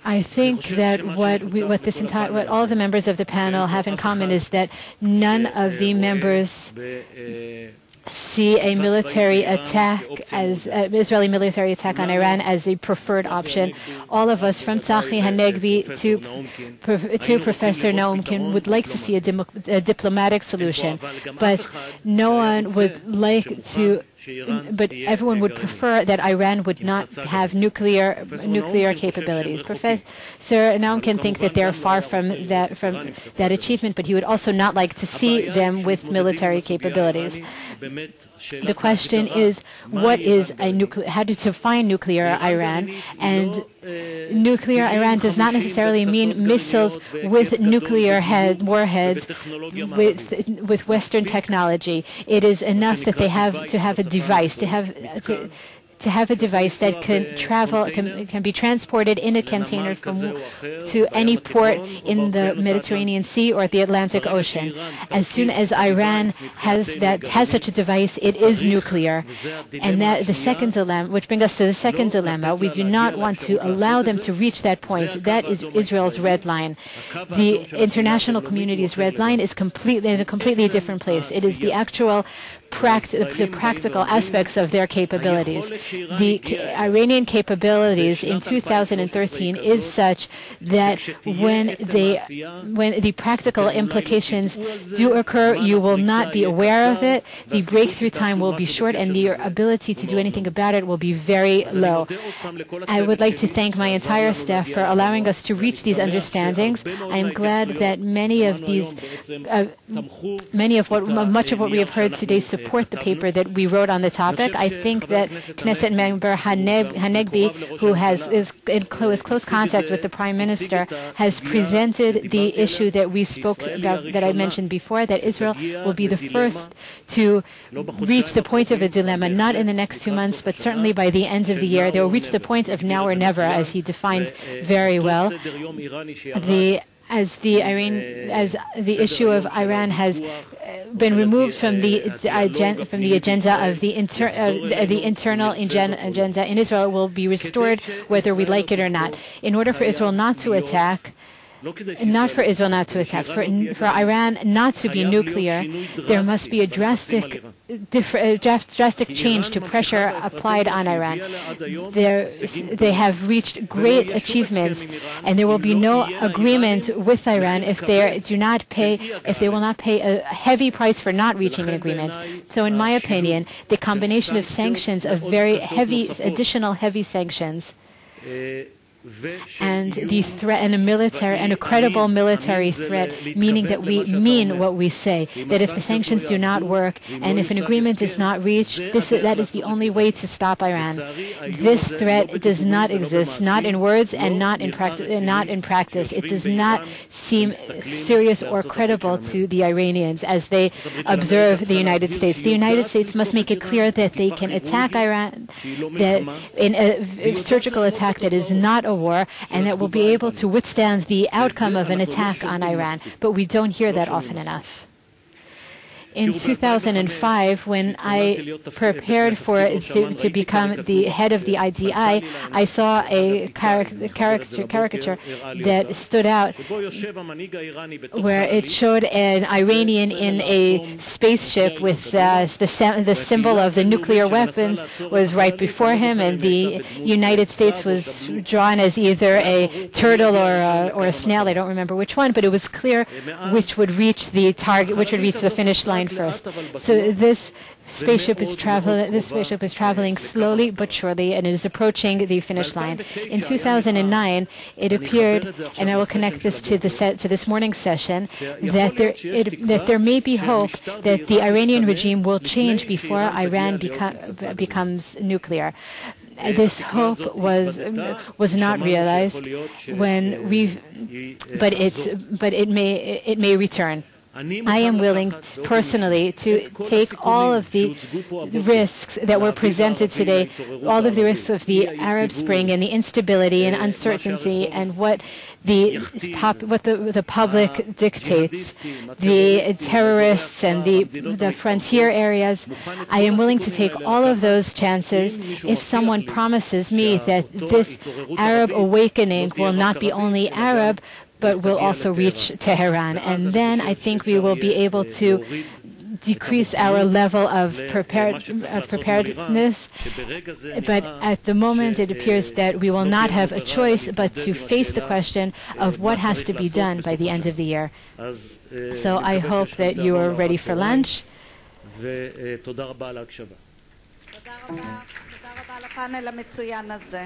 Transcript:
I think that what all of the members of the panel have in common is that none of the members see a military attack as Israeli military attack on Iran as a preferred option. All of us, from Tzachi Hanegbi to Professor Naumkin, would like to see a diplomatic solution, but no one would like to. But everyone would prefer that Iran would not have nuclear capabilities. Professor Naum can think that they're far from that achievement, but he would also not like to see them with military capabilities. The question is, how to define nuclear Iran? And nuclear Iran does not necessarily mean missiles with nuclear warheads with Western technology. It is enough that they have to have a device, to have a device that can be transported in a container to any port in the Mediterranean Sea or the Atlantic Ocean. As soon as Iran has such a device, it is nuclear. And that the second dilemma, which brings us to the second dilemma, we do not want to allow them to reach that point. That is Israel's red line. The international community's red line is in a completely different place. It is the actual the practical aspects of their capabilities. The Iranian capabilities in 2013 is such that when the practical implications do occur, you will not be aware of it. The breakthrough time will be short, and your ability to do anything about it will be very low. I would like to thank my entire staff for allowing us to reach these understandings. I am glad that much of what we have heard today support the paper that we wrote on the topic. I think that Knesset member Hanegbi, who is in close contact with the Prime Minister, has presented the issue that we spoke about, that I mentioned before, that Israel will be the first to reach the point of a dilemma, not in the next 2 months, but certainly by the end of the year. They will reach the point of now or never, as he defined very well. As the issue of Iran has been removed from the agenda of the internal agenda in Israel, it will be restored whether we like it or not. In order for Israel not to attack, for Iran not to be nuclear, there must be a drastic change to pressure applied on Iran. They have reached great achievements, and there will be no agreement with Iran if they will not pay a heavy price for not reaching an agreement. So, in my opinion, the combination of sanctions, of very heavy, additional heavy sanctions, and the threat and a credible military threat, meaning that we mean what we say, that if the sanctions do not work and if an agreement is not reached, that is the only way to stop Iran. This threat does not exist, not in words and not in practice. It does not seem serious or credible to the Iranians as they observe the United States. The United States must make it clear that they can attack Iran, that in a surgical attack that is not a war, and that will be able to withstand the outcome of an attack on Iran. But we don't hear that often enough. In 2005, when I prepared to become the head of the IDI, I saw a caricature that stood out where it showed an Iranian in a spaceship with the symbol of the nuclear weapons was right before him, and the United States was drawn as either a turtle or a snail. I don't remember which one, but it was clear which would reach the target, which would reach the finish line first. So this spaceship is traveling slowly but surely, and it is approaching the finish line. In 2009, it appeared, and I will connect this to this morning's session, that there may be hope that the Iranian regime will change before Iran becomes nuclear. This hope was not realized but it may return. I am willing personally to take all of the risks that were presented today, all of the risks of the Arab Spring and the instability and uncertainty and what the public dictates, the terrorists and the frontier areas. I am willing to take all of those chances if someone promises me that this Arab awakening will not be only Arab, but will also reach Tehran. And then I think we will be able to decrease our level of preparedness. But at the moment, it appears that we will not have a choice but to face the question of what has to be done by the end of the year. So I hope that you are ready for lunch. תודה רבה על ההקשבה. תודה רבה לפאנל המצוין הזה.